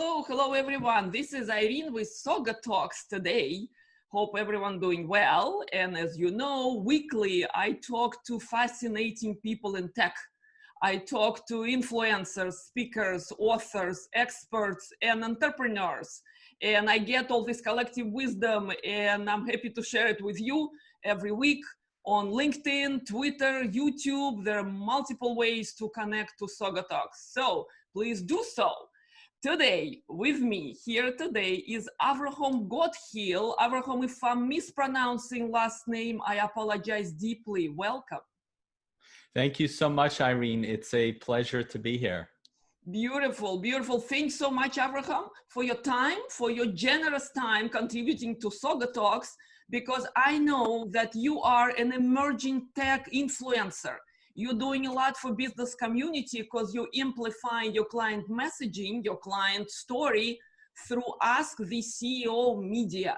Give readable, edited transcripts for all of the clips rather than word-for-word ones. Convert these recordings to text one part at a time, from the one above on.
Hello everyone. This is Irene with SaugaTalks today. Hope everyone doing well. And as you know, weekly I talk to fascinating people in tech. I talk to influencers, speakers, authors, experts, and entrepreneurs. And I get all this collective wisdom, and I'm happy to share it with you every week on LinkedIn, Twitter, YouTube. There are multiple ways to connect to SaugaTalks. So please do so. Today, with me here today is Avrohom Gottheil. Avrohom, if I'm mispronouncing last name, I apologize deeply. Welcome. Thank you so much, Irene. It's a pleasure to be here. Beautiful, beautiful. Thanks so much, Avrohom, for your time, for your generous time contributing to SaugaTalks, because I know that you are an emerging tech influencer. You're doing a lot for business community because you're amplifying your client messaging, your client story through Ask the CEO media.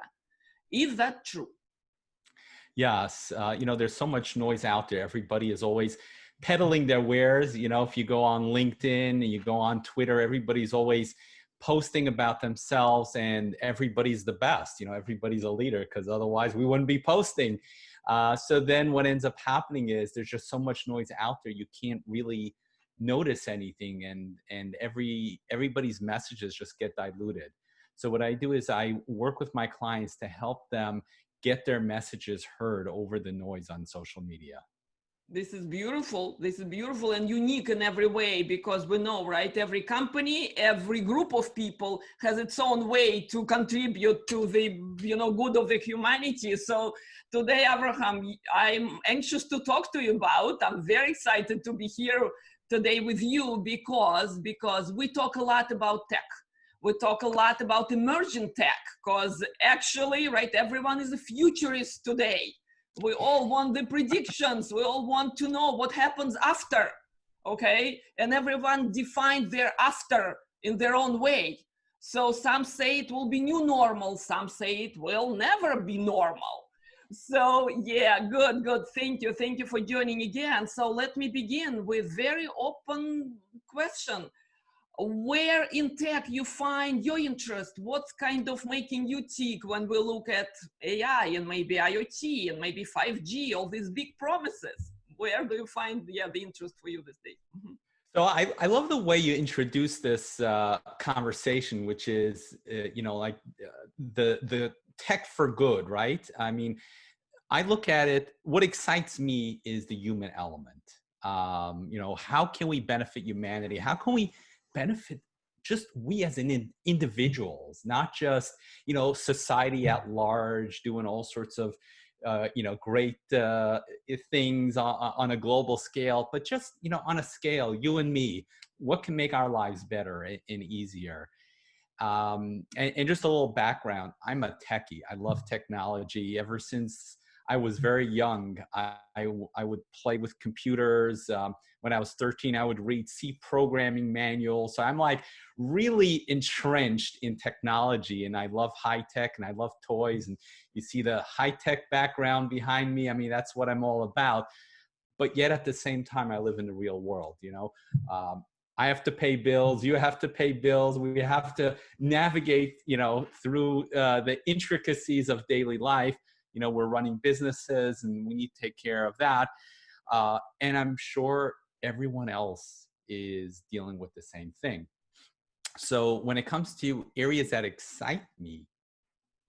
Is that true? Yes. There's so much noise out there. Everybody is always peddling their wares. If you go on LinkedIn and you go on Twitter, everybody's always posting about themselves and everybody's the best. Everybody's a leader because otherwise we wouldn't be posting. So then what ends up happening is there's just so much noise out there. You can't really notice anything and everybody's messages just get diluted. So what I do is I work with my clients to help them get their messages heard over the noise on social media. This is beautiful. This is beautiful and unique in every way, because we know, right? Every company, every group of people has its own way to contribute to the, good of the humanity. So today, Avrohom, I'm anxious to talk to you about. I'm very excited to be here today with you because we talk a lot about tech. We talk a lot about emerging tech because actually, right, everyone is a futurist today. We all want the predictions. We all want to know what happens after, okay? And everyone defines their after in their own way. So some say it will be new normal. Some say it will never be normal. So yeah, good. Thank you for joining again. So let me begin with very open question. Where in tech you find your interest? What's kind of making you tick when we look at AI and maybe IoT and maybe 5G, all these big promises? Where do you find the interest for you these days? Mm-hmm. So I love the way you introduced this conversation, which is, the tech for good, right? I mean, I look at it, what excites me is the human element. How can we benefit humanity? How can we benefit just we as individuals, not just, society at large doing all sorts of, great things on a global scale, but just, on a scale, you and me, what can make our lives better and easier? And just a little background, I'm a techie. I love technology. Ever since I was very young, I would play with computers. When I was 13, I would read C programming manuals. So I'm like really entrenched in technology, and I love high tech and I love toys. And you see the high tech background behind me. I mean, that's what I'm all about. But yet at the same time, I live in the real world, I have to pay bills. You have to pay bills. We have to navigate, through the intricacies of daily life. We're running businesses and we need to take care of that. And I'm sure everyone else is dealing with the same thing. So when it comes to areas that excite me,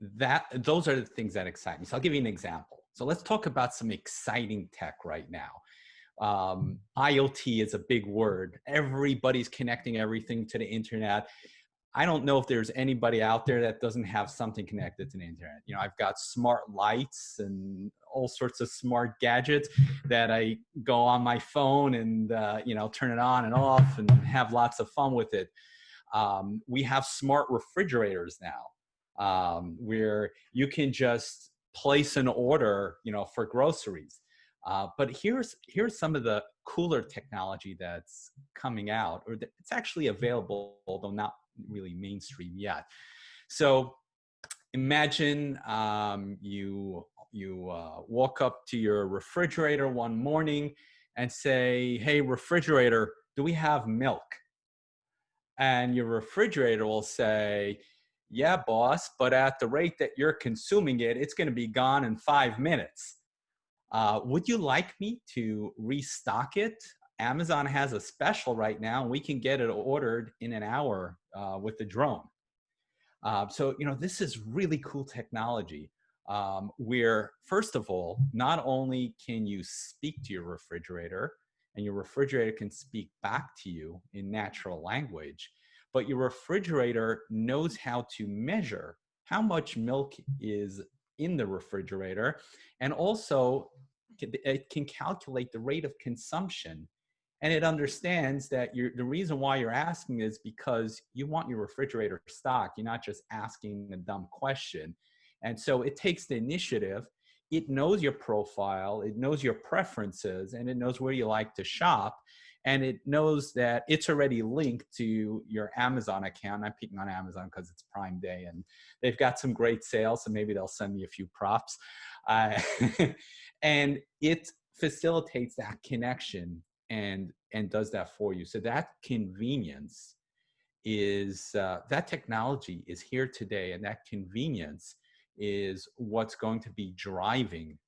those are the things that excite me. So I'll give you an example. So let's talk about some exciting tech right now. IoT is a big word. Everybody's connecting everything to the internet. I don't know if there's anybody out there that doesn't have something connected to the internet. I've got smart lights and all sorts of smart gadgets that I go on my phone and, turn it on and off and have lots of fun with it. We have smart refrigerators now, where you can just place an order, for groceries. But here's some of the cooler technology that's coming out, or it's actually available, although not really mainstream yet. So imagine you walk up to your refrigerator one morning and say, "Hey, refrigerator, do we have milk?" And your refrigerator will say, yeah, boss, but at the rate that you're consuming it, it's going to be gone in 5 minutes. Would you like me to restock it? Amazon has a special right now, and we can get it ordered in an hour with the drone. So, this is really cool technology where, first of all, not only can you speak to your refrigerator and your refrigerator can speak back to you in natural language, but your refrigerator knows how to measure how much milk is in the refrigerator, and also it can calculate the rate of consumption. And it understands that the reason why you're asking is because you want your refrigerator stocked. You're not just asking a dumb question. And so it takes the initiative. It knows your profile, it knows your preferences, and it knows where you like to shop. And it knows that it's already linked to your Amazon account. I'm picking on Amazon because it's Prime Day and they've got some great sales, so maybe they'll send me a few props. And it facilitates that connection and does that for you. So that convenience is, that technology is here today, and that convenience is what's going to be driving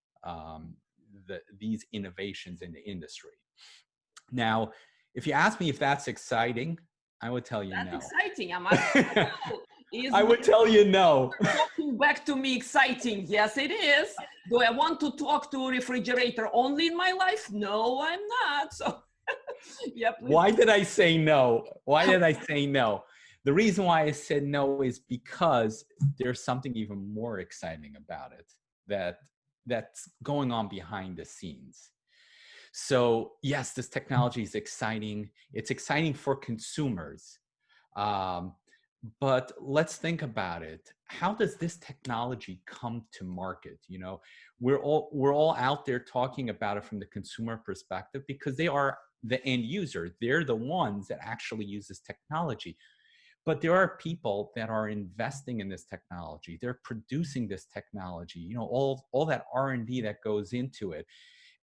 these innovations in the industry. Now, if you ask me if that's exciting, I would tell you that's no. Exciting. I'm asking you, I would tell you no. Talking back to me, exciting. Yes, it is. Do I want to talk to a refrigerator only in my life? No, I'm not. So, yeah. Please. Why did I say no? Why did I say no? The reason why I said no is because there's something even more exciting about it that's going on behind the scenes. So yes, this technology is exciting. It's exciting for consumers. But let's think about it. How does this technology come to market? We're all out there talking about it from the consumer perspective because they are the end user. They're the ones that actually use this technology. But there are people that are investing in this technology. They're producing this technology, all that R&D that goes into it.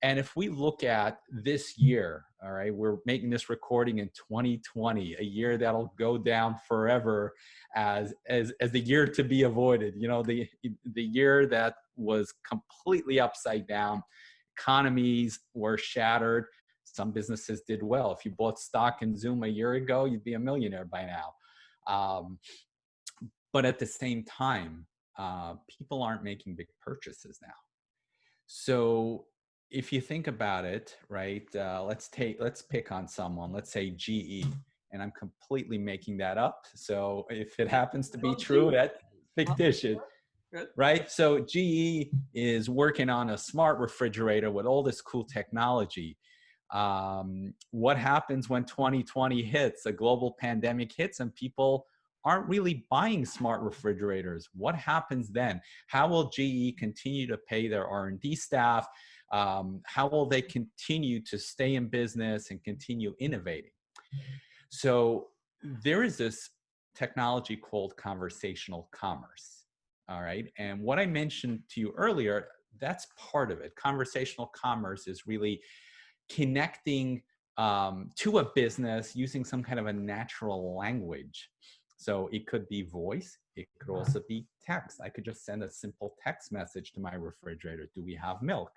And if we look at this year, all right, we're making this recording in 2020, a year that'll go down forever as the year to be avoided, the year that was completely upside down. Economies were shattered. Some businesses did well. If you bought stock in Zoom a year ago, you'd be a millionaire by now. But at the same time, people aren't making big purchases now. So if you think about it, right, let's pick on someone, let's say GE, and I'm completely making that up. So if it happens to be true, that's fictitious, right? So GE is working on a smart refrigerator with all this cool technology. What happens when 2020 hits, a global pandemic hits, and people aren't really buying smart refrigerators? What happens then? How will GE continue to pay their R&D staff? How will they continue to stay in business and continue innovating? So there is this technology called conversational commerce, all right? And what I mentioned to you earlier, that's part of it. Conversational commerce is really connecting to a business using some kind of a natural language. So it could be voice, it could also be text. I could just send a simple text message to my refrigerator. Do we have milk?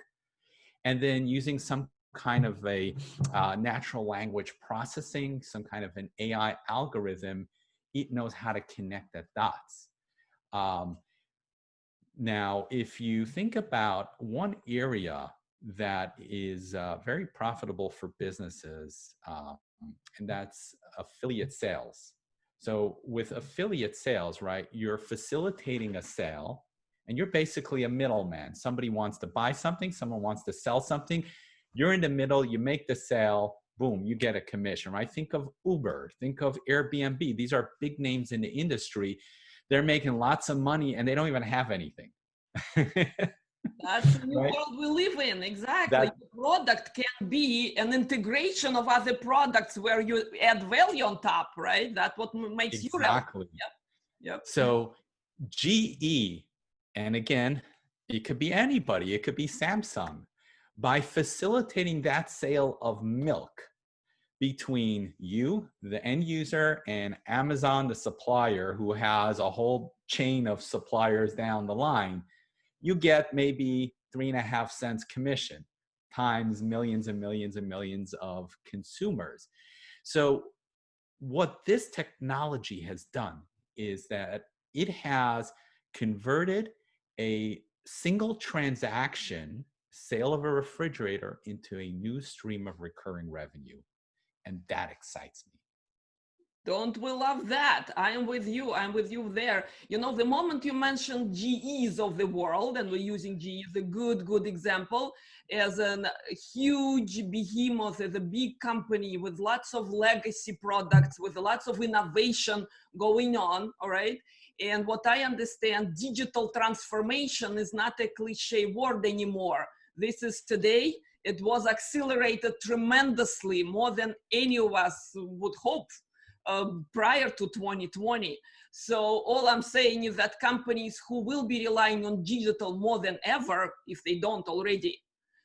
And then using some kind of a natural language processing, some kind of an AI algorithm, it knows how to connect the dots. Now, if you think about one area that is very profitable for businesses, and that's affiliate sales. So with affiliate sales, right, you're facilitating a sale and you're basically a middleman. Somebody wants to buy something, someone wants to sell something. You're in the middle, you make the sale, boom, you get a commission, right? Think of Uber, think of Airbnb. These are big names in the industry. They're making lots of money and they don't even have anything. That's the new right? world we live in. Exactly. The product can be an integration of other products where you add value on top, right? That's what makes you relevant. Yep. So GE, and again, it could be anybody, it could be Samsung, by facilitating that sale of milk, between you, the end user, and Amazon, the supplier, who has a whole chain of suppliers down the line, you get maybe 3.5 cents commission times millions and millions and millions of consumers. So what this technology has done is that it has converted a single transaction, sale of a refrigerator, into a new stream of recurring revenue. And that excites me. Don't we love that? I am with you. I'm with you there. You know, the moment you mentioned GEs of the world, and we're using GE as a good example, as a huge behemoth, as a big company with lots of legacy products, with lots of innovation going on, all right? And what I understand, digital transformation is not a cliche word anymore. This is today. It was accelerated tremendously, more than any of us would hope. Prior to 2020. So all I'm saying is that companies who will be relying on digital more than ever, if they don't already,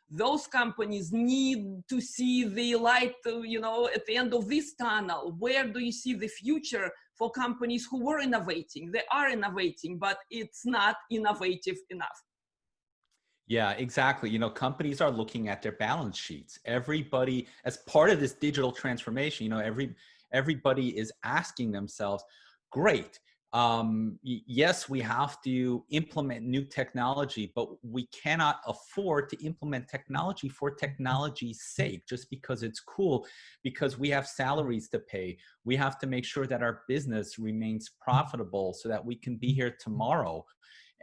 those companies need to see the light, you know, at the end of this tunnel. Where do you see the future for companies who were innovating? They are innovating, but it's not innovative enough. Yeah, exactly. You know, companies are looking at their balance sheets. Everybody, as part of this digital transformation, you know, everybody is asking themselves, great, yes, we have to implement new technology, but we cannot afford to implement technology for technology's sake, just because it's cool, because we have salaries to pay. We have to make sure that our business remains profitable so that we can be here tomorrow.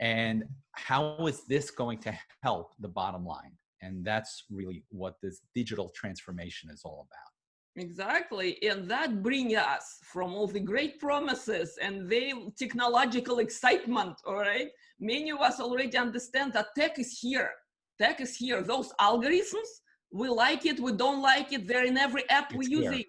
And how is this going to help the bottom line? And that's really what this digital transformation is all about. Exactly. And that brings us from all the great promises and the technological excitement, all right? Many of us already understand that tech is here. Tech is here. Those algorithms, we like it, we don't like it, they're in every app we're using.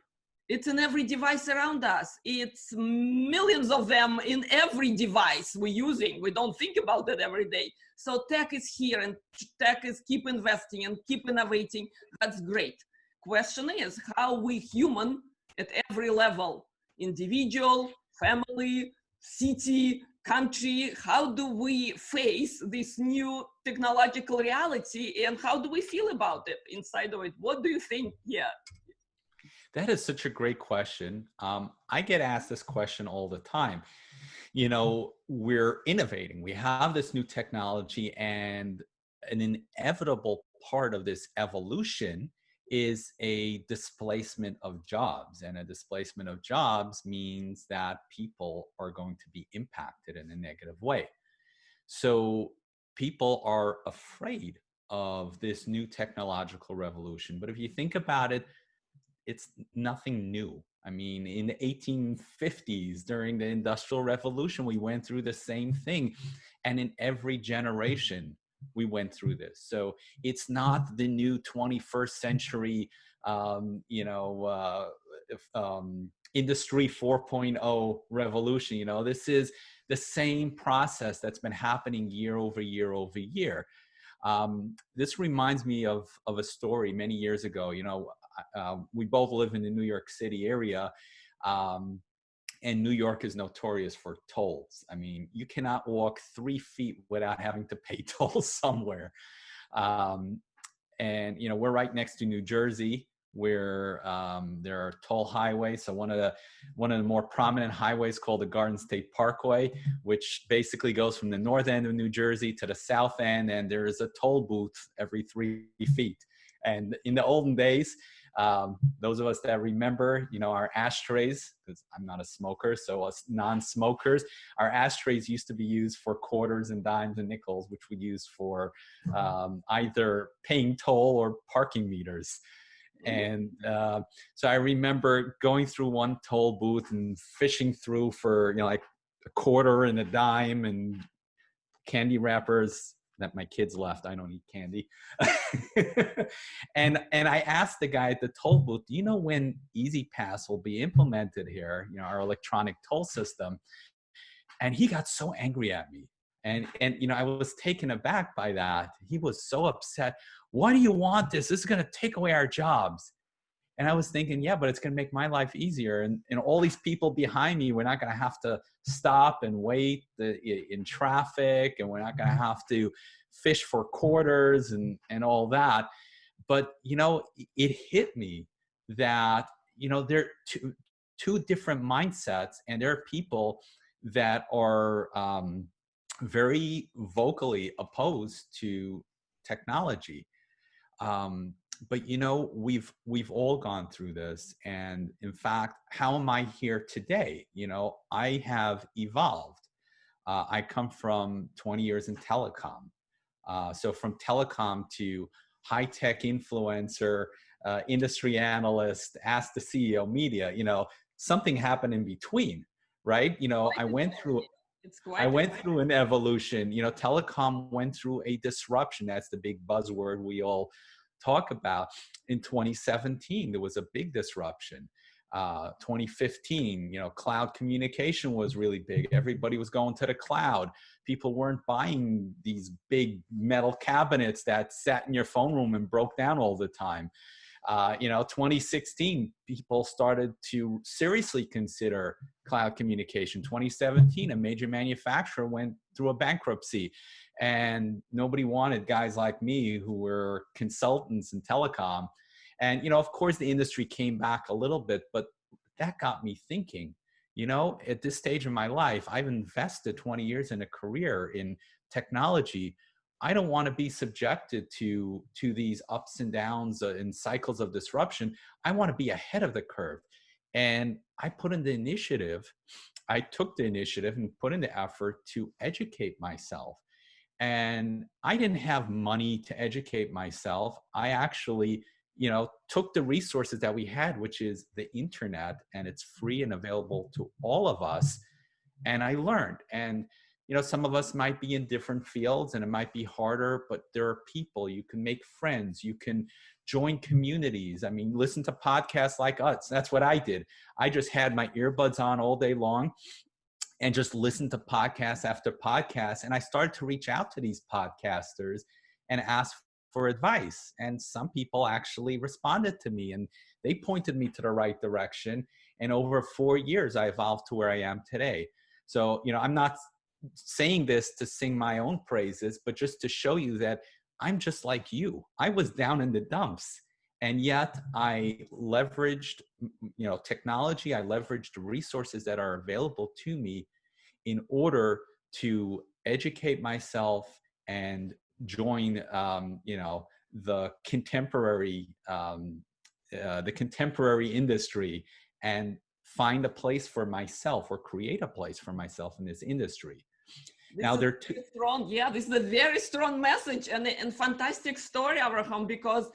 It's in every device around us. It's millions of them in every device we're using. We don't think about it every day. So tech is here, and tech is keep investing and keep innovating. That's great. Question is how we human at every level, individual, family, city, country, how do we face this new technological reality, and how do we feel about it inside of it? What do you think? Yeah. That is such a great question. I get asked this question all the time. You know, we're innovating. We have this new technology, and an inevitable part of this evolution is a displacement of jobs. And a displacement of jobs means that people are going to be impacted in a negative way. So people are afraid of this new technological revolution. But if you think about it, it's nothing new. I mean, in the 1850s, during the Industrial Revolution, we went through the same thing. And in every generation, we went through this. So it's not the new 21st century, Industry 4.0 revolution. You know, this is the same process that's been happening year over year over year. This reminds me of a story many years ago. You know, we both live in the New York City area, and New York is notorious for tolls. I mean, you cannot walk 3 feet without having to pay tolls somewhere. And, you know, we're right next to New Jersey, where there are toll highways. So one of the more prominent highways called the Garden State Parkway, which basically goes from the north end of New Jersey to the south end, and there is a toll booth every 3 feet. And in the olden days, those of us that remember, you know, our ashtrays, because I'm not a smoker, so us non-smokers, our ashtrays used to be used for quarters and dimes and nickels, which we use for either paying toll or parking meters. And so I remember going through one toll booth and fishing through for, you know, like a quarter and a dime and candy wrappers that my kids left. I don't eat candy. and I asked the guy at the toll booth, do you know when Easy Pass will be implemented here, you know, our electronic toll system? And he got so angry at me. And you know, I was taken aback by that. He was so upset. Why do you want this? This is going to take away our jobs. And I was thinking, yeah, but it's going to make my life easier. And all these people behind me, we're not going to have to stop and wait in traffic, and we're not going to have to fish for quarters and all that. But, you know, it hit me that, you know, there are two different mindsets, and there are people that are very vocally opposed to technology. But you know, we've all gone through this, and in fact, how am I here today? You know, I have evolved. I come from 20 years in telecom, so from telecom to high-tech influencer, industry analyst, ask the CEO, media. You know, something happened in between, right? You know, I went through an evolution. You know, telecom went through a disruption. That's the big buzzword we all talk about. In 2017, there was a big disruption. 2015, you know, cloud communication was really big. Everybody was going to the cloud. People weren't buying these big metal cabinets that sat in your phone room and broke down all the time. You know, 2016, people started to seriously consider cloud communication. 2017, a major manufacturer went through a bankruptcy, and nobody wanted guys like me who were consultants in telecom. And, you know, of course, the industry came back a little bit, but that got me thinking, you know, at this stage of my life, I've invested 20 years in a career in technology. I don't want to be subjected to these ups and downs and cycles of disruption. I want to be ahead of the curve. And I put in the initiative. I took the initiative and put in the effort to educate myself. And I didn't have money to educate myself. I actually, you know, took the resources that we had, which is the internet, and it's free and available to all of us. And I learned. And you know, some of us might be in different fields and it might be harder, but there are people, you can make friends, you can join communities. I mean, listen to podcasts like us. That's what I did. I just had my earbuds on all day long and just listened to podcast after podcast. And I started to reach out to these podcasters and ask for advice. And some people actually responded to me and they pointed me to the right direction. And over 4 years, I evolved to where I am today. So, you know, I'm not saying this to sing my own praises, but just to show you that I'm just like you. I was down in the dumps, and yet I leveraged, you know, technology. I leveraged resources that are available to me in order to educate myself and join, you know, the contemporary industry and find a place for myself or create a place for myself in this industry. Now they're too strong. Yeah, this is a very strong message and fantastic story, Avrohom, because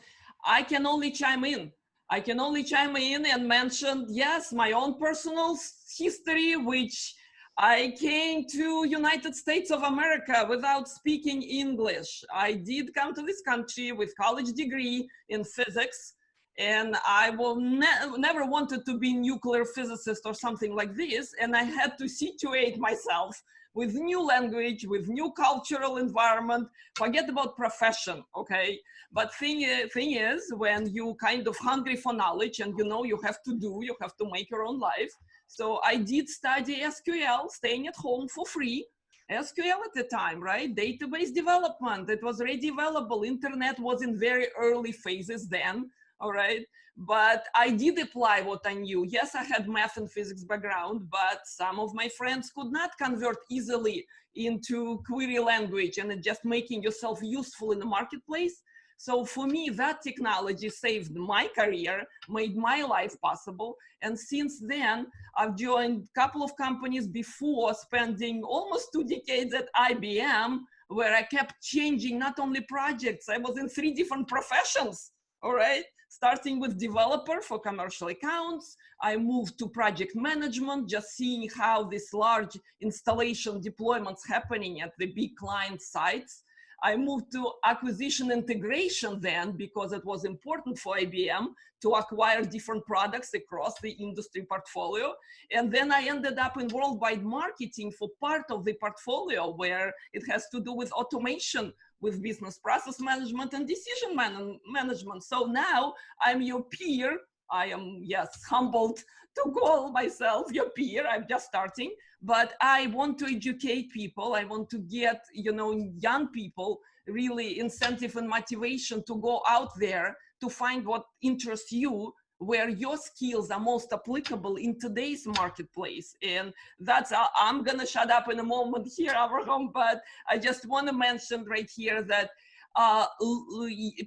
I can only chime in. I can only chime in and mention, yes, my own personal history, which I came to United States of America without speaking English. I did come to this country with college degree in physics, and I will never wanted to be nuclear physicist or something like this. And I had to situate myself with new language, with new cultural environment, forget about profession, okay? But thing is, when you kind of hungry for knowledge and you know you have to make your own life. So I did study SQL, staying at home for free. SQL at the time, right? Database development, it was already available. Internet was in very early phases then, all right? But I did apply what I knew. Yes, I had math and physics background, but some of my friends could not convert easily into query language and just making yourself useful in the marketplace. So for me, that technology saved my career, made my life possible. And since then, I've joined a couple of companies before spending almost 2 decades at IBM, where I kept changing not only projects, I was in 3 different professions, all right? Starting with developer for commercial accounts, I moved to project management, just seeing how this large installation deployments happening at the big client sites. I moved to acquisition integration then because it was important for IBM to acquire different products across the industry portfolio. And then I ended up in worldwide marketing for part of the portfolio where it has to do with automation, with business process management and decision management. So now I'm your peer I am, yes, humbled to call myself your peer. I'm just starting, but I want to educate people. I want to get, young people really incentive and motivation to go out there to find what interests you, where your skills are most applicable in today's marketplace. And that's, I'm gonna shut up in a moment here, Avrohom, but I just want to mention right here that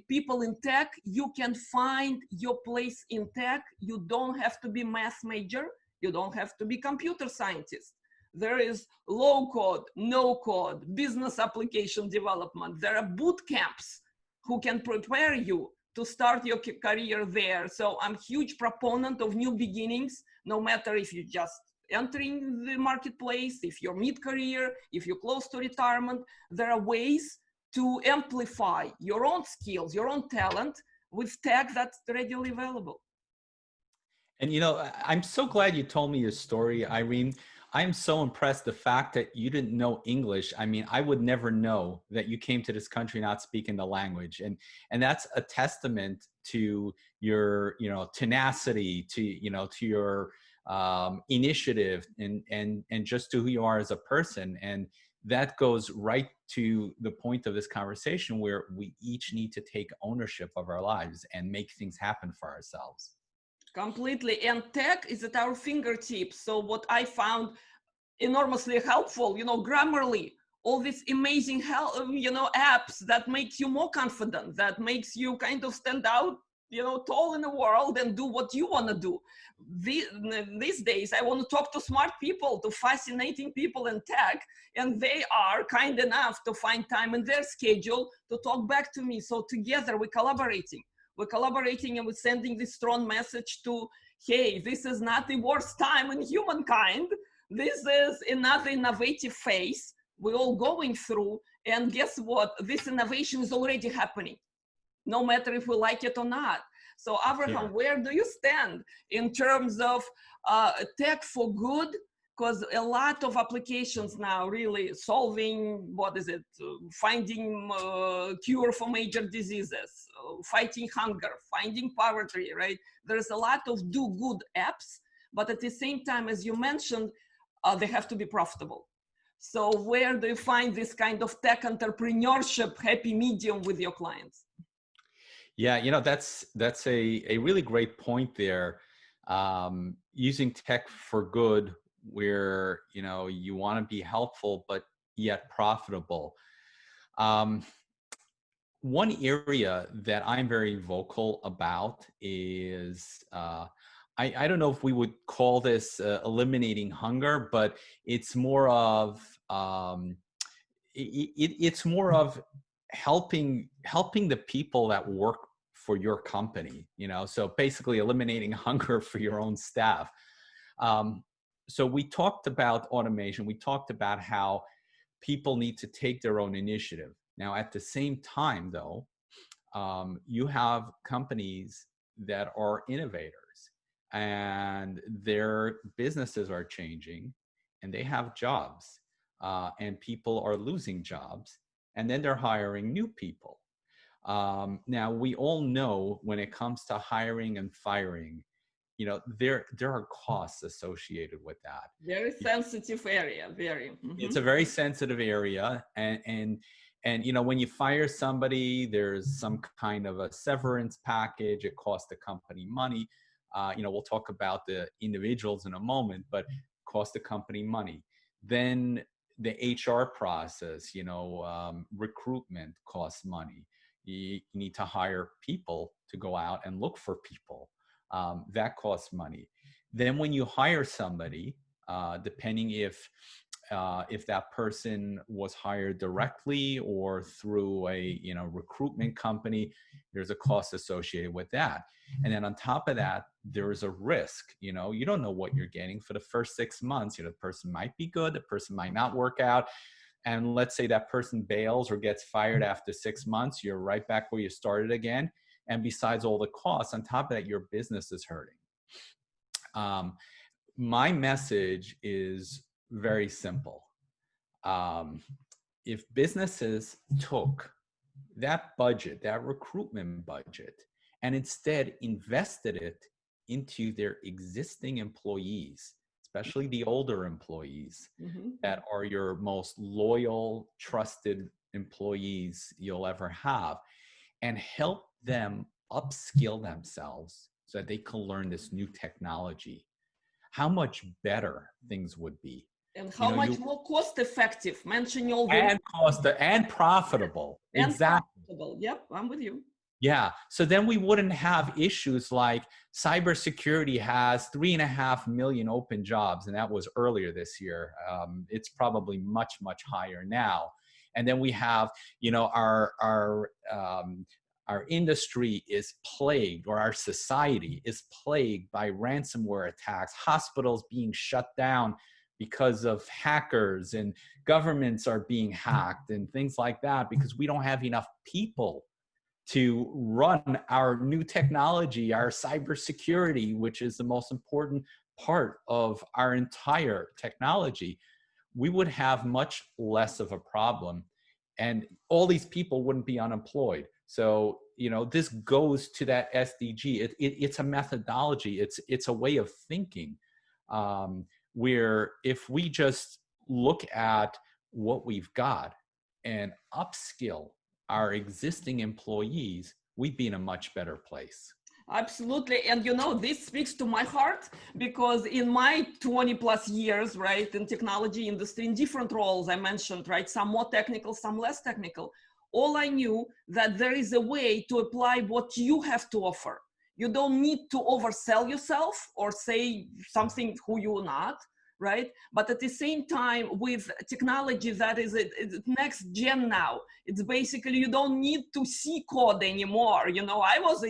people in tech, you can find your place in tech. You don't have to be math major. You don't have to be computer scientist. There is low code, no code, business application development. There are boot camps who can prepare you to start your career there. So I'm a huge proponent of new beginnings, no matter if you're just entering the marketplace, if you're mid-career, if you're close to retirement. There are ways to amplify your own skills, your own talent with tech that's readily available. And I'm so glad you told me your story, Irene. I'm so impressed the fact that you didn't know English. I mean, I would never know that you came to this country not speaking the language. And that's a testament to your, tenacity, to your initiative and just to who you are as a person. And that goes right to the point of this conversation where we each need to take ownership of our lives and make things happen for ourselves. Completely. And tech is at our fingertips. So what I found enormously helpful, Grammarly, all these amazing apps that makes you more confident, that makes you kind of stand out, tall in the world and do what you want to do. These days, I want to talk to smart people, to fascinating people in tech, and they are kind enough to find time in their schedule to talk back to me. So together we're collaborating. We're collaborating and we're sending this strong message to, hey, this is not the worst time in humankind. This is another innovative phase we're all going through. And guess what? This innovation is already happening, no matter if we like it or not. So Avrohom, where do you stand in terms of tech for good? Because a lot of applications now really solving, finding cure for major diseases, fighting hunger, finding poverty, right? There's a lot of do good apps, but at the same time, as you mentioned, they have to be profitable. So where do you find this kind of tech entrepreneurship happy medium with your clients? Yeah, that's a really great point there. Using tech for good, where you want to be helpful but yet profitable. One area that I'm very vocal about is I don't know if we would call this eliminating hunger, but it's more of it's more of helping the people that work for your company. So basically eliminating hunger for your own staff. So we talked about automation. We talked about how people need to take their own initiative. Now, at the same time, though, you have companies that are innovators and their businesses are changing and they have jobs and people are losing jobs and then they're hiring new people. Now, we all know when it comes to hiring and firing, there are costs associated with that. Very sensitive area, very. It's a very sensitive area. And when you fire somebody, there's some kind of a severance package. It costs the company money. We'll talk about the individuals in a moment, but cost the company money. Then the HR process, recruitment costs money. You need to hire people to go out and look for people. That costs money. Then when you hire somebody, depending if that person was hired directly or through a recruitment company, there's a cost associated with that. And then on top of that, there is a risk. You don't know what you're getting for the first 6 months. The person might be good, the person might not work out. And let's say that person bails or gets fired after 6 months, you're right back where you started again. And besides all the costs, on top of that, your business is hurting. My message is very simple. If businesses took that budget, that recruitment budget, and instead invested it into their existing employees, especially the older employees that are your most loyal, trusted employees you'll ever have, and help them upskill themselves so that they can learn this new technology, how much better things would be. And how much more cost effective, mentioning all the and cost and profitable. and Exactly. profitable. Yep, I'm with you. Yeah. So then we wouldn't have issues like cybersecurity has 3.5 million open jobs, and that was earlier this year. It's probably much, much higher now. And then we have, you know, our industry is plagued, or our society is plagued by ransomware attacks, hospitals being shut down because of hackers, and governments are being hacked and things like that because we don't have enough people to run our new technology, our cybersecurity, which is the most important part of our entire technology. We would have much less of a problem, and all these people wouldn't be unemployed. So, you know, this goes to that SDG. It's a methodology. It's a way of thinking, where if we just look at what we've got and upskill our existing employees, we'd be in a much better place. Absolutely. And you know, this speaks to my heart because in my 20 plus years, right, in technology industry, in different roles I mentioned, right, some more technical, some less technical, all I knew that there is a way to apply what you have to offer. You don't need to oversell yourself or say something who you're not, right? But at the same time, with technology that is next gen now, it's basically you don't need to see code anymore. You know, I was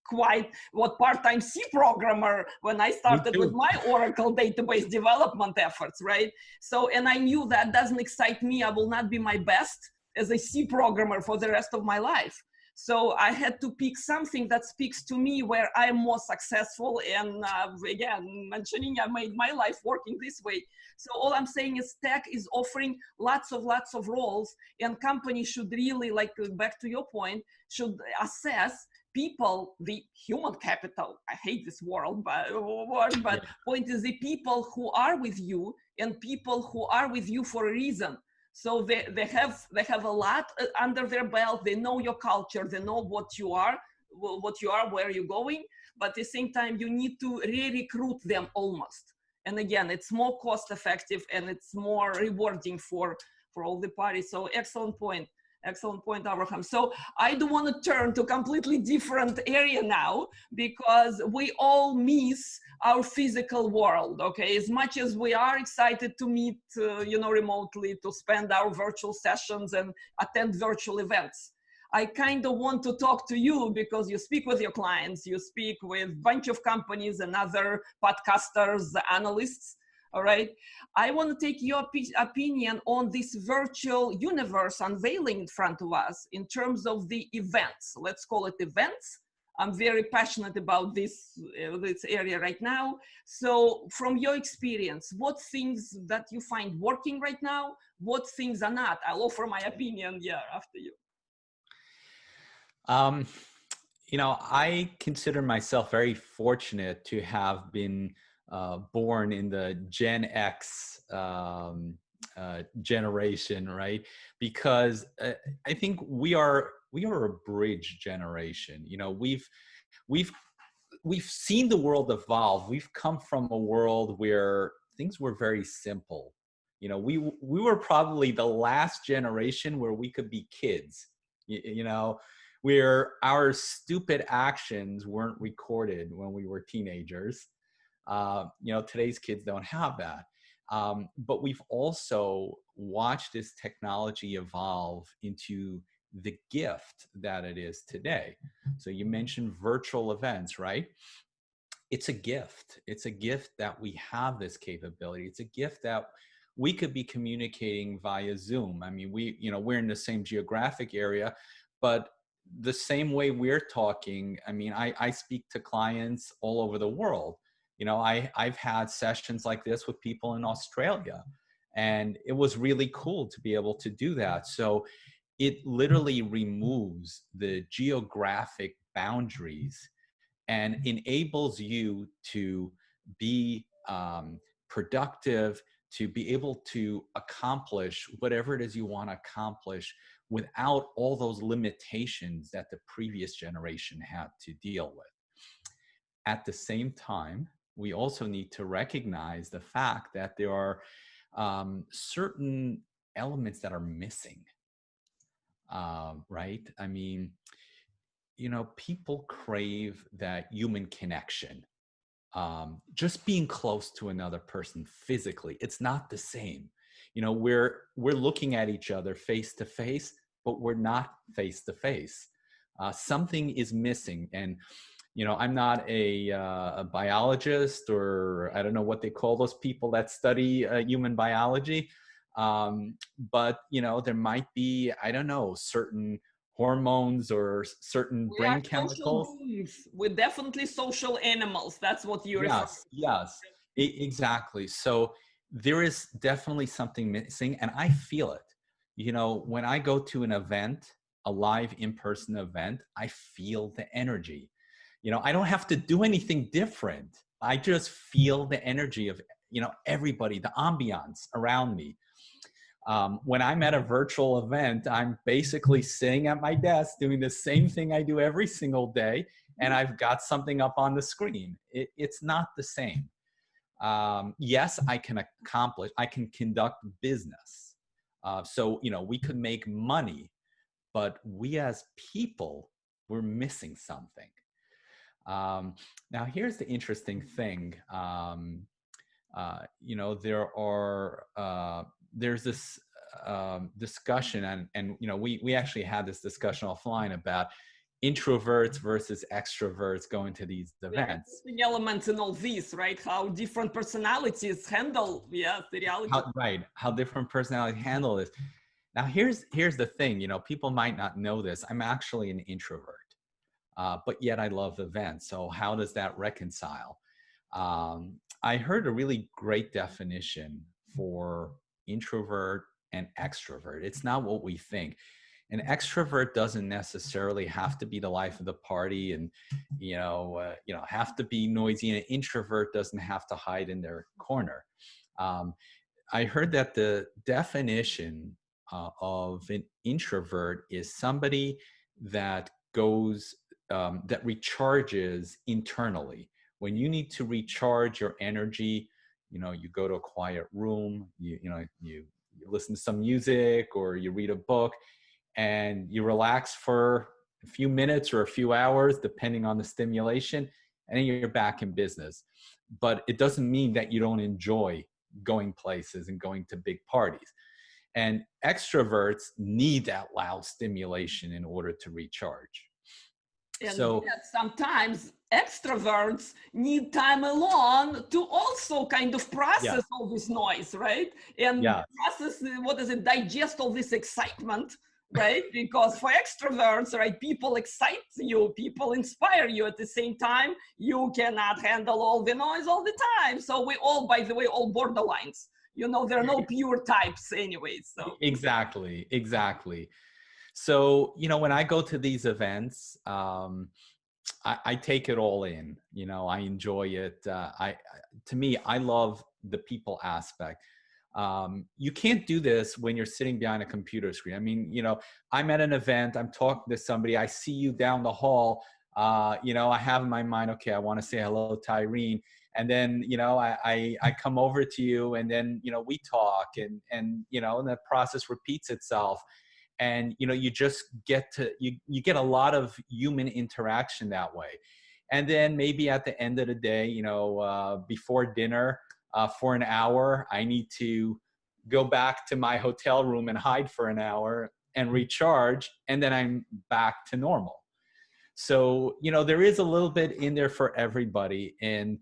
quite what part-time C programmer when I started with my Oracle database development efforts, right? So, and I knew that doesn't excite me. I will not be my best as a C programmer for the rest of my life. So I had to pick something that speaks to me where I'm more successful. And again, mentioning I made my life working this way. So all I'm saying is tech is offering lots of roles, and companies should really, like back to your point, should assess people, the human capital. I hate this word, but yeah. Point is the people who are with you and people who are with you for a reason. So they have a lot under their belt. They know your culture. They know what you are, where you're going. But at the same time, you need to re-recruit them almost. And again, it's more cost effective and it's more rewarding for all the parties. So excellent point. Excellent point, Avrohom. So I do want to turn to a completely different area now because we all miss our physical world, okay? As much as we are excited to meet, you know, remotely, to spend our virtual sessions and attend virtual events. I kind of want to talk to you because you speak with your clients, you speak with a bunch of companies and other podcasters, analysts. All right. I want to take your opinion on this virtual universe unveiling in front of us in terms of the events. Let's call it events. I'm very passionate about this area right now. So from your experience, what things that you find working right now, what things are not? I'll offer my opinion, yeah, after you. You know, I consider myself very fortunate to have been born in the Gen X generation, right? Because I think we are a bridge generation. You know, we've seen the world evolve. We've come from a world where things were very simple. You know, we were probably the last generation where we could be kids. You know, where our stupid actions weren't recorded when we were teenagers. You know, today's kids don't have that. But we've also watched this technology evolve into the gift that it is today. So you mentioned virtual events, right? It's a gift. It's a gift that we have this capability. It's a gift that we could be communicating via Zoom. I mean, we're in the same geographic area, but the same way we're talking, I mean, I speak to clients all over the world. You know, I've had sessions like this with people in Australia, and it was really cool to be able to do that. So it literally removes the geographic boundaries and enables you to be productive, to be able to accomplish whatever it is you want to accomplish without all those limitations that the previous generation had to deal with. At the same time, we also need to recognize the fact that there are certain elements that are missing, right? I mean, you know, people crave that human connection. Just being close to another person physically, it's not the same. You know, we're looking at each other face to face, but we're not face to face. Something is missing. And you know, I'm not a biologist, or I don't know what they call those people that study human biology, but you know, there might be, I don't know, certain hormones or certain We are brain social chemicals. beings. We're definitely social animals. That's what you're referring Yes, yes, exactly. So there is definitely something missing, and I feel it. You know, when I go to an event, a live in-person event, I feel the energy. You know, I don't have to do anything different. I just feel the energy of, you know, everybody, the ambiance around me. When I'm at a virtual event, I'm basically sitting at my desk doing the same thing I do every single day, and I've got something up on the screen. It's not the same. Yes, I can conduct business. So, you know, we could make money, but we as people, we're missing something. Now, here's the interesting thing. You know, there's this discussion, and you know, we actually had this discussion offline about introverts versus extroverts going to these events. The elements in all this, right? How different personalities handle, yeah, the reality. How different personalities handle this. Now, here's the thing. You know, people might not know this. I'm actually an introvert. But yet I love events. So how does that reconcile? I heard a really great definition for introvert and extrovert. It's not what we think. An extrovert doesn't necessarily have to be the life of the party, and have to be noisy. And an introvert doesn't have to hide in their corner. I heard that the definition of an introvert is somebody that that recharges internally. When you need to recharge your energy, you know, you go to a quiet room, you listen to some music, or you read a book, and you relax for a few minutes or a few hours, depending on the stimulation, and then you're back in business. But it doesn't mean that you don't enjoy going places and going to big parties. And extroverts need that loud stimulation in order to recharge. And So yet sometimes extroverts need time alone to also kind of process all this noise, right? And process, what is it, digest all this excitement, right? Because for extroverts, right, people excite you, people inspire you. At the same time, you cannot handle all the noise all the time. So we all, by the way, all borderlines. You know, there are no pure types anyway. So exactly. So, you know, when I go to these events, I take it all in. You know, I enjoy it. To me, I love the people aspect. You can't do this when you're sitting behind a computer screen. I mean, you know, I'm at an event, I'm talking to somebody, I see you down the hall. You know, I have in my mind, okay, I want to say hello to Irene. And then, you know, I come over to you, and then, you know, we talk, and, you know, and the process repeats itself. And, you know, you just you get a lot of human interaction that way. And then maybe at the end of the day, you know, before dinner, for an hour, I need to go back to my hotel room and hide for an hour and recharge. And then I'm back to normal. So, you know, there is a little bit in there for everybody. And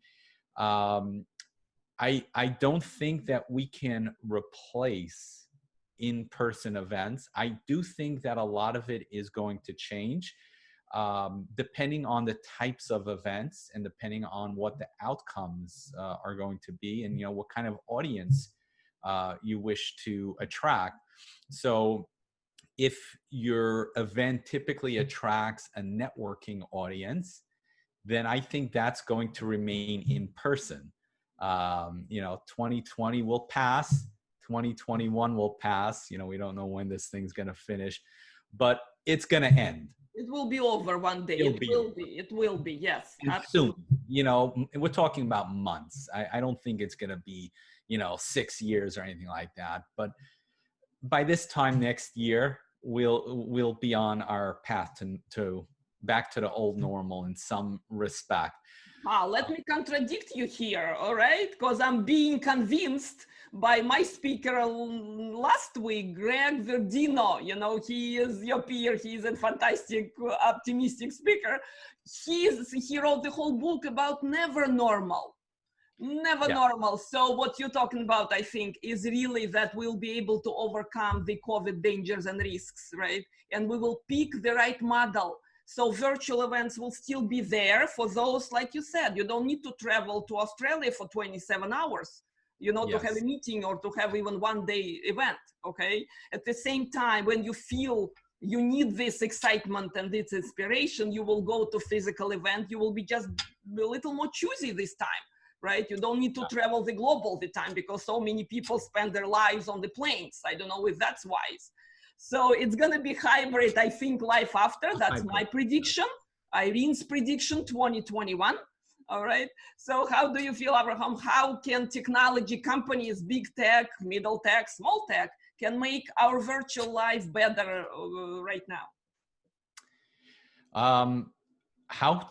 I don't think that we can replace in-person events. I do think that a lot of it is going to change, depending on the types of events and depending on what the outcomes are going to be, and, you know, what kind of audience you wish to attract. So if your event typically attracts a networking audience, then I think that's going to remain in person. 2020 will pass, 2021 will pass. We don't know when this thing's going to finish, but it's going to end. It will be over one day. It will be. Yes, and absolutely. Soon, we're talking about months. I don't think it's going to be, 6 years or anything like that. But by this time next year, we'll be on our path to back to the old normal in some respect. Let me contradict you here, all right? Because I'm being convinced by my speaker last week, Greg Verdino. He is your peer. He's a fantastic, optimistic speaker. He wrote the whole book about never normal. Never normal. So what you're talking about, I think, is really that we'll be able to overcome the COVID dangers and risks, right? And we will pick the right model. So virtual events will still be there for those, like you said, you don't need to travel to Australia for 27 hours, to have a meeting or to have even one-day event, okay? At the same time, when you feel you need this excitement and this inspiration, you will go to physical event. You will be just a little more choosy this time, right? You don't need to travel the globe all the time because so many people spend their lives on the planes. I don't know if that's wise. So it's going to be hybrid, I think, life after. That's my prediction. Irene's prediction, 2021. All right. So how do you feel, Avrohom? How can technology companies, big tech, middle tech, small tech, can make our virtual life better right now? How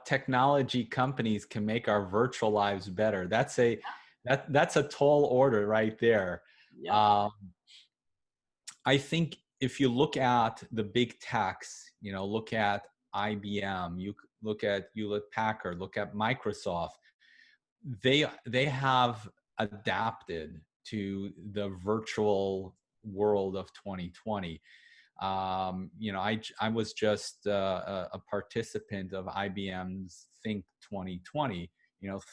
technology companies can make our virtual lives better. That's a tall order right there. Yeah. I think if you look at the big techs, look at IBM, you look at Hewlett-Packard, look at Microsoft, they have adapted to the virtual world of 2020. I was just a participant of IBM's Think 2020.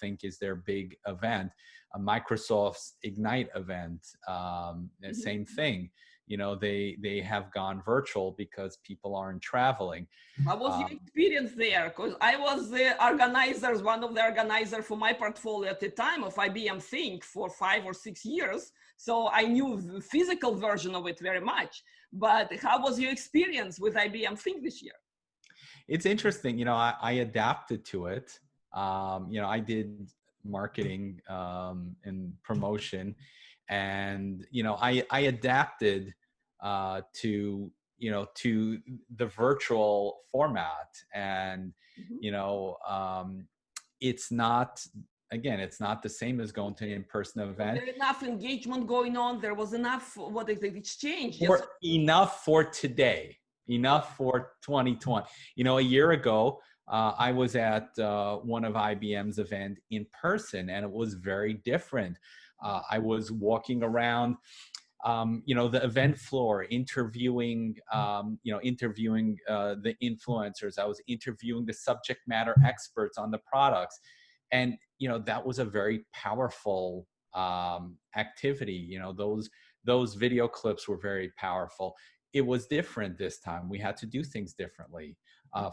Think is their big event. Microsoft's Ignite event, same thing. They have gone virtual because people aren't traveling. How was your experience there? Because I was one of the organizers for my portfolio at the time of IBM Think for 5 or 6 years. So I knew the physical version of it very much. But how was your experience with IBM Think this year? It's interesting. I adapted to it. I did marketing and promotion, and I adapted to the virtual format, and it's not the same as going to an in-person event. There was enough engagement going on. There was enough exchange. Enough for today. Enough for 2020. A year ago, I was at one of IBM's event in person, and it was very different. I was walking around, the event floor, interviewing the influencers. I was interviewing the subject matter experts on the products, and that was a very powerful activity. Those video clips were very powerful. It was different this time. We had to do things differently.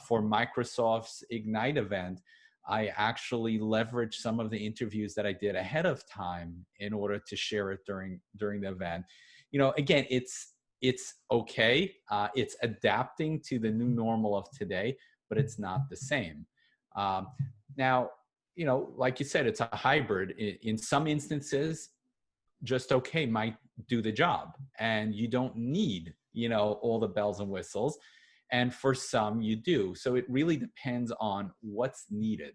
For Microsoft's Ignite event, I actually leveraged some of the interviews that I did ahead of time in order to share it during the event. Again, it's okay. It's adapting to the new normal of today, but it's not the same. Now, like you said, it's a hybrid. In some instances, just okay might do the job, and you don't need all the bells and whistles, and for some you do. So it really depends on what's needed.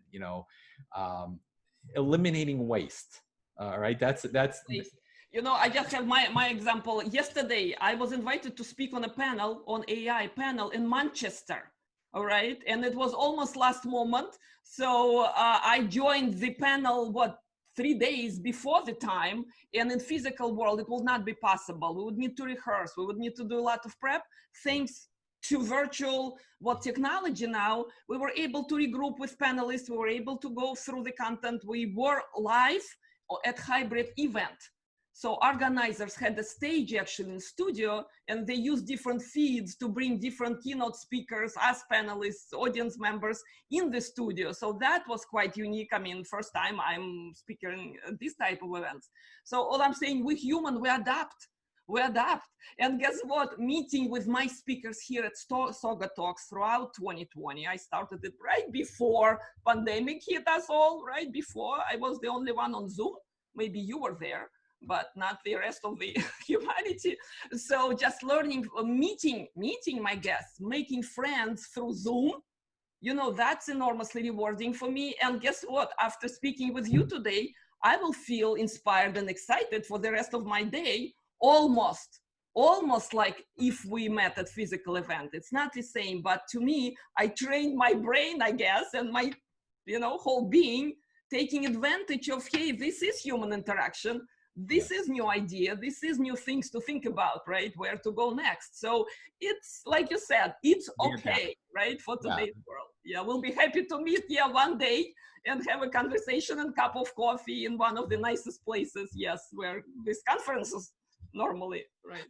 Eliminating waste. All right, that's I just have my example. Yesterday I was invited to speak on on AI panel in Manchester. All right, and it was almost last moment, so I joined the panel 3 days before the time, and in physical world, it will not be possible. We would need to rehearse. We would need to do a lot of prep. Thanks to virtual technology now, we were able to regroup with panelists. We were able to go through the content. We were live at hybrid event. So organizers had a stage actually in studio, and they used different feeds to bring different keynote speakers, us panelists, audience members in the studio. So that was quite unique. I mean, first time I'm speaking at this type of events. So all I'm saying, we human, we adapt. We adapt. And guess what? Meeting with my speakers here at SaugaTalks throughout 2020. I started it right before pandemic hit us all, right before. I was the only one on Zoom. Maybe you were there, but not the rest of the humanity. So just learning, meeting my guests, making friends through Zoom, you know, that's enormously rewarding for me. And guess what? After speaking with you today, I will feel inspired and excited for the rest of my day, almost like if we met at physical event. It's not the same, but to me, I trained my brain, I guess, and my, you know, whole being, taking advantage of, hey, this is human interaction. This is new idea. This is new things to think about, right? Where to go next. So it's like you said, it's okay, right? For today's world. Yeah, we'll be happy to meet one day and have a conversation and cup of coffee in one of the nicest places, yes, where these conferences normally, right?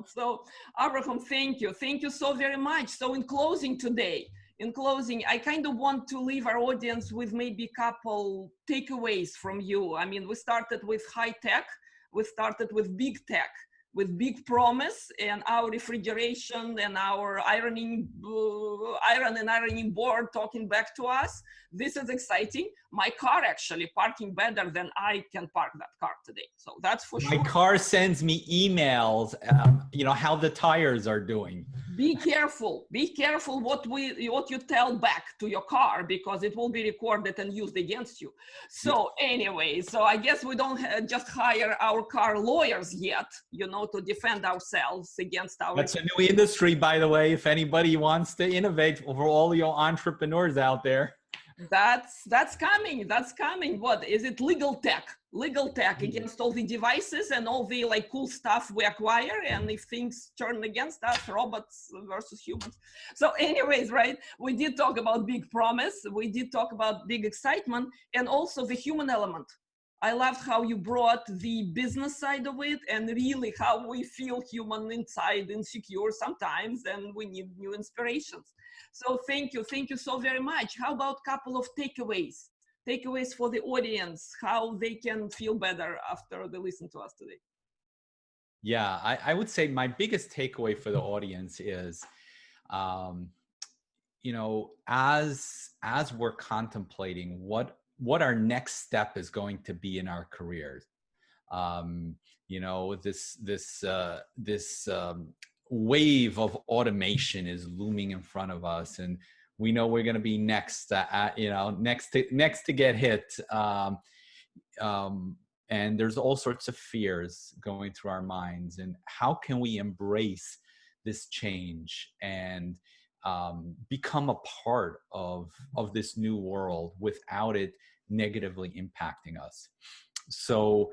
So Avrohom, thank you. Thank you so very much. So in closing today, I kind of want to leave our audience with maybe a couple takeaways from you. I mean, we started with high tech, we started with big tech, with big promise, and our refrigeration and our iron and ironing board talking back to us. This is exciting. My car actually parking better than I can park that car today. So that's for sure. My car sends me emails, you know, how the tires are doing. Be careful what you tell back to your car, because it will be recorded and used against you. So anyway, so I guess we don't just hire our car lawyers yet, you know, to defend ourselves against our... That's a new industry, by the way, if anybody wants to innovate, for all your entrepreneurs out there. That's coming. What is it? Legal tech against all the devices and all the like cool stuff we acquire. And if things turn against us, robots versus humans. So anyways, right, we did talk about big promise, we did talk about big excitement, and also the human element. I loved how you brought the business side of it, and really how we feel human inside, insecure sometimes, and we need new inspirations. So thank you so very much. How about a couple of takeaways for the audience, how they can feel better after they listen to us today? Yeah, I would say my biggest takeaway for the audience is, you know, as we're contemplating what our next step is going to be in our careers, you know, this wave of automation is looming in front of us, and we know we're going to be next, you know, next to get hit. And there's all sorts of fears going through our minds, and how can we embrace this change and become a part of this new world without it negatively impacting us. So,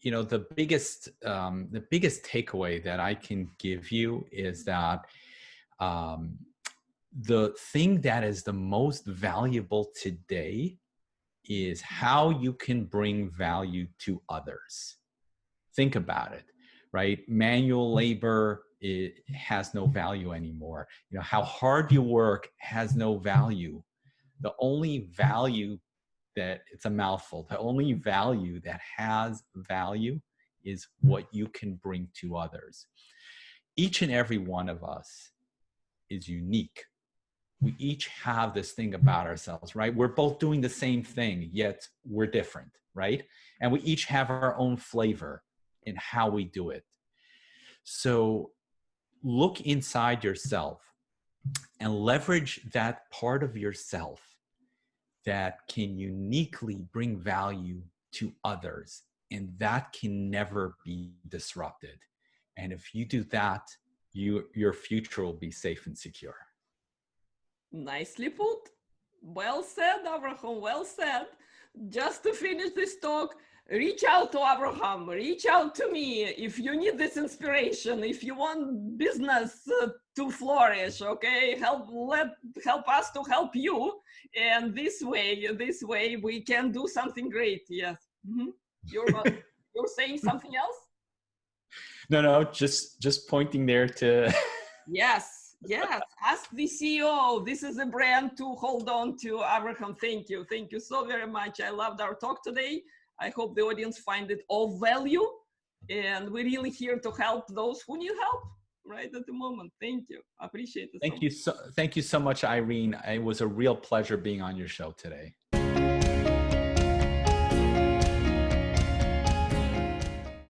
you know, the biggest takeaway that I can give you is that the thing that is the most valuable today is how you can bring value to others. Think about it, right? Manual labor, it has no value anymore. You know, how hard you work has no value. The only value that, it's a mouthful, the only value that has value is what you can bring to others. Each and every one of us is unique. We each have this thing about ourselves, right? We're both doing the same thing, yet we're different, right? And we each have our own flavor in how we do it. So look inside yourself and leverage that part of yourself that can uniquely bring value to others, and that can never be disrupted. And if you do that, your future will be safe and secure. Nicely put. Well said, Avrohom, well said. Just to finish this talk, reach out to Avrohom, reach out to me if you need this inspiration, if you want business to flourish, okay? Help us to help you. And this way we can do something great, yes. Mm-hmm. You're welcome. You're saying something else? No, just pointing there to. Yes, yes. Ask the CEO. This is a brand to hold on to. Avrohom, thank you. Thank you so very much. I loved our talk today. I hope the audience find it of value. And we're really here to help those who need help right at the moment. Thank you. I appreciate it. Thank you so much, Irene. It was a real pleasure being on your show today.